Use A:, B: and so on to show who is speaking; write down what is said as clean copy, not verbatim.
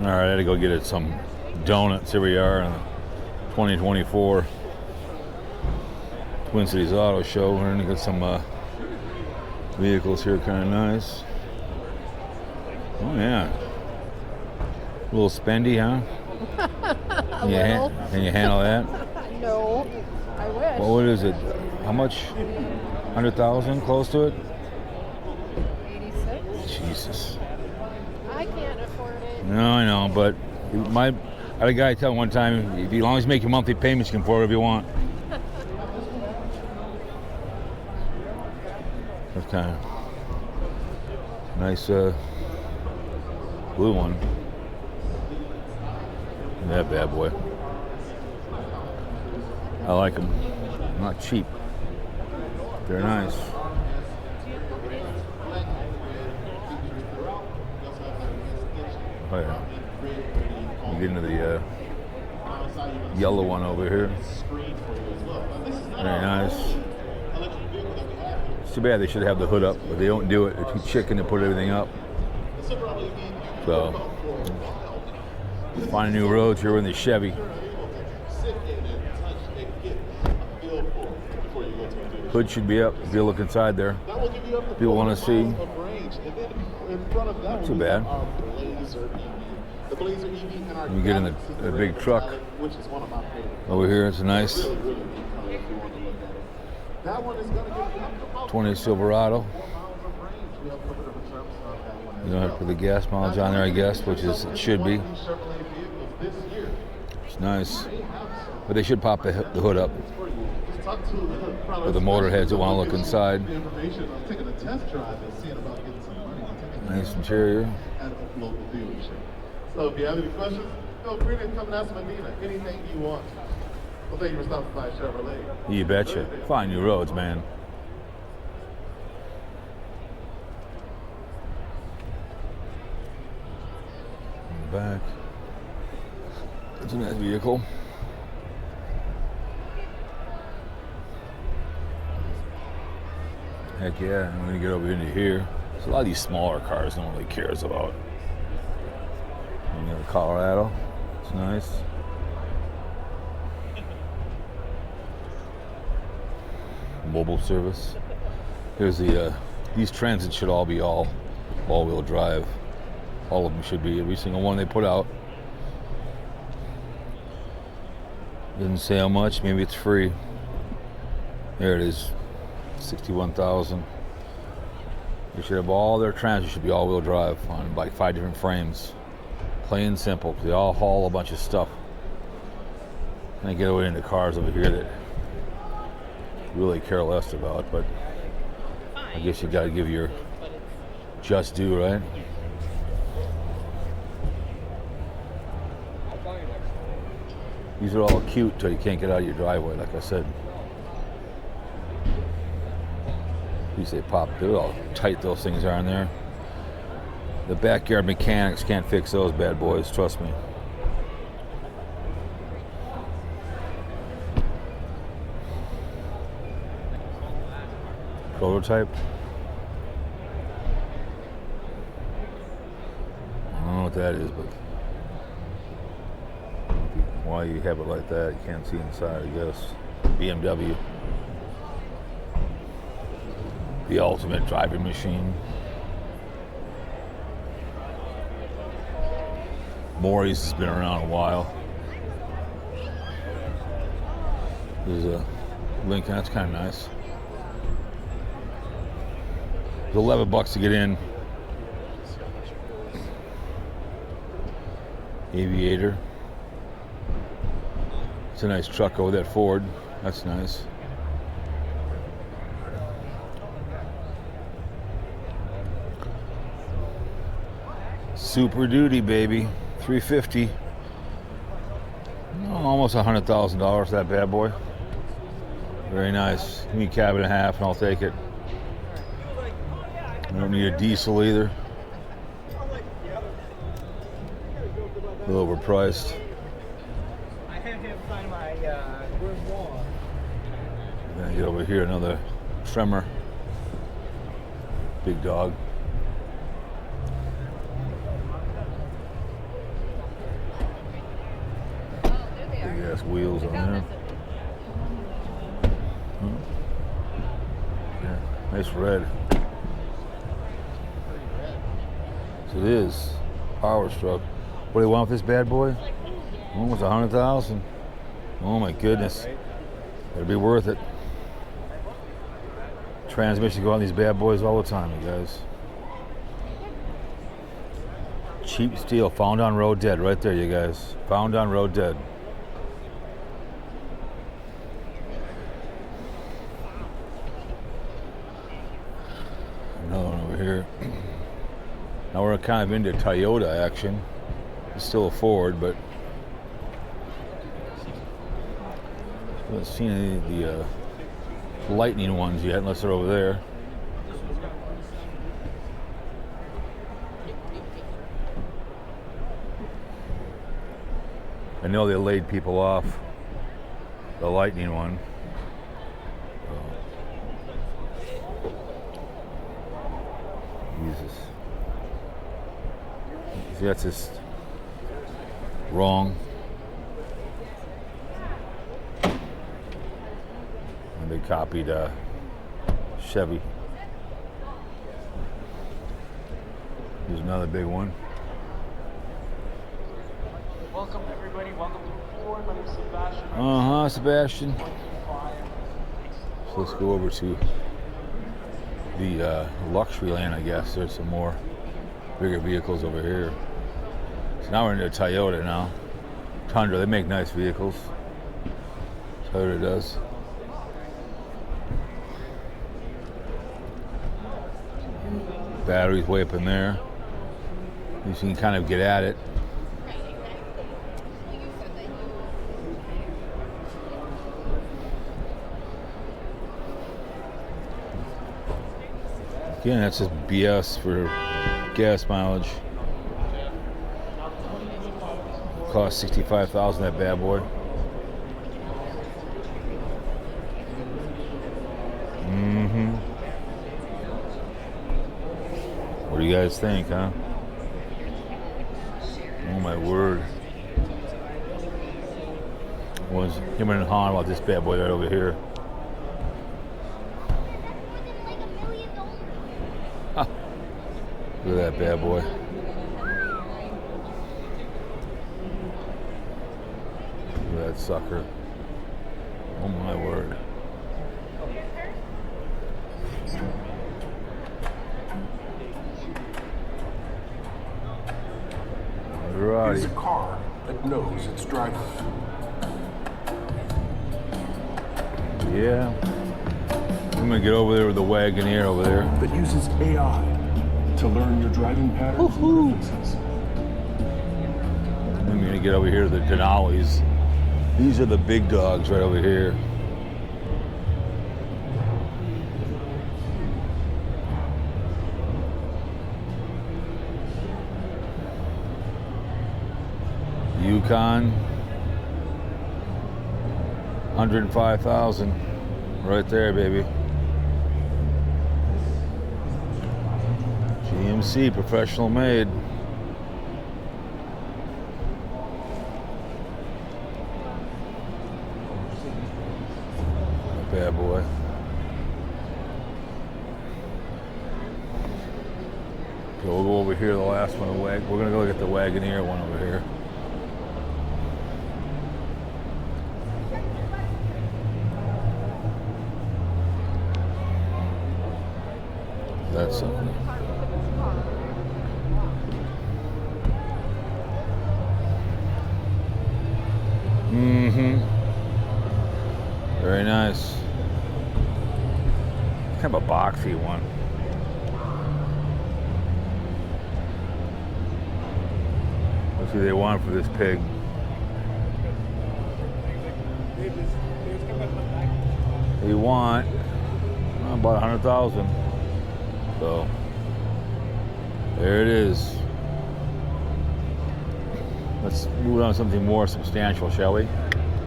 A: All right, I had to go get it some donuts. Here we are in 2024 Twin Cities Auto Show. We're gonna get some vehicles here, kind of nice. Oh yeah, a little spendy, huh? Can you handle that?
B: No, I wish.
A: Well, what is it? How much? 100,000, close to it.
B: 86.
A: Jesus.
B: I can't afford it.
A: No, I know, but I had a guy tell me one time, as long as you make your monthly payments, you can afford whatever you want. That's kind of nice blue one. That bad boy. I like them. Not cheap. They're nice. Oh yeah. You get into the yellow one over here. Very nice. It's too bad they should have the hood up, but they don't do it. They're too chicken to put everything up. So, finding new roads here in the Chevy. Hood should be up if you look inside there. People want to see. Not too bad. You get in the big truck over here. It's a nice 20 Silverado. You don't have to put the gas mileage on there, I guess, which is it should be. It's nice, but they should pop the hood up for the motorheads that want to look inside. Nice interior.
C: So if you have any questions, feel free to come and ask Medina anything you want. Well, thank you for stopping by Chevrolet.
A: You betcha. Find new roads, man. Back. It's a nice vehicle. Heck yeah, I'm gonna get over into here. So a lot of these smaller cars no one really cares about. You know, Colorado, it's nice. Mobile service. Here's the, these Transits should all be all-wheel drive. All of them should be, every single one they put out. Doesn't say how much, maybe it's free. There it is, 61,000. They should have all their Transits should be all-wheel drive on like 5 different frames. Plain and simple. They all haul a bunch of stuff. And I get away into cars over here that really care less about, but I guess you got to give your just due, right? These are all cute till you can't get out of your driveway, like I said. These they pop, they're all tight, those things are in there. The backyard mechanics can't fix those bad boys, trust me. Prototype. I don't know what that is, but why you have it like that, you can't see inside, I guess. BMW. The ultimate driving machine. Maury's has been around a while. There's a Lincoln, that's kind of nice. It's $11 to get in. Aviator. It's a nice truck over that Ford. That's nice. Super Duty, baby. $350. Oh, almost $100,000, that bad boy. Very nice. Give me a cab and a half and I'll take it. I don't need a diesel either. A little overpriced.
D: I had him find my room wall.
A: Then get over here, another Tremor. Big dog. Badass wheels on there. Yeah, nice red. So it is Power Stroke. What do you want with this bad boy? Almost 100,000. Oh my goodness. It'll be worth it. Transmission go on these bad boys all the time, you guys. Cheap steel, found on road dead, right there, you guys. Found on road dead. Another one over here. Now we're kind of into Toyota action. It's still a Ford, but I haven't seen any of the Lightning ones yet, unless they're over there. I know they laid people off the Lightning one. Jesus. See, that's just wrong. And they copied Chevy. Here's another big one.
E: Welcome everybody, welcome to Ford. My name is Sebastian.
A: Sebastian. So let's go over to the luxury lane, I guess. There's some more bigger vehicles over here. So now we're into Toyota now. Tundra, they make nice vehicles. Toyota does. Batteries way up in there. You can kind of get at it. Again, that's just BS for gas mileage. Cost 65,000 that bad boy. What do you guys think, huh? Oh my word. Was him and Han about this bad boy right over here. Look at that bad boy. Look at that sucker. Oh my word.
F: It's a car that knows its driver.
A: Yeah. I'm gonna get over there with the Wagoneer over there.
F: That uses AI to learn your driving patterns and preferences.
A: I'm gonna get over here to the Denali's. These are the big dogs right over here. Yukon, 105,000, right there, baby. GMC, professional made. Bad boy. Okay, we'll go over here, the last one. We're gonna go get the Wagoneer one over here. That's something. Very nice. Kind of a boxy one. Let's see what they want for this pig. They want about 100,000. So there it is. Let's move on to something more substantial, shall we?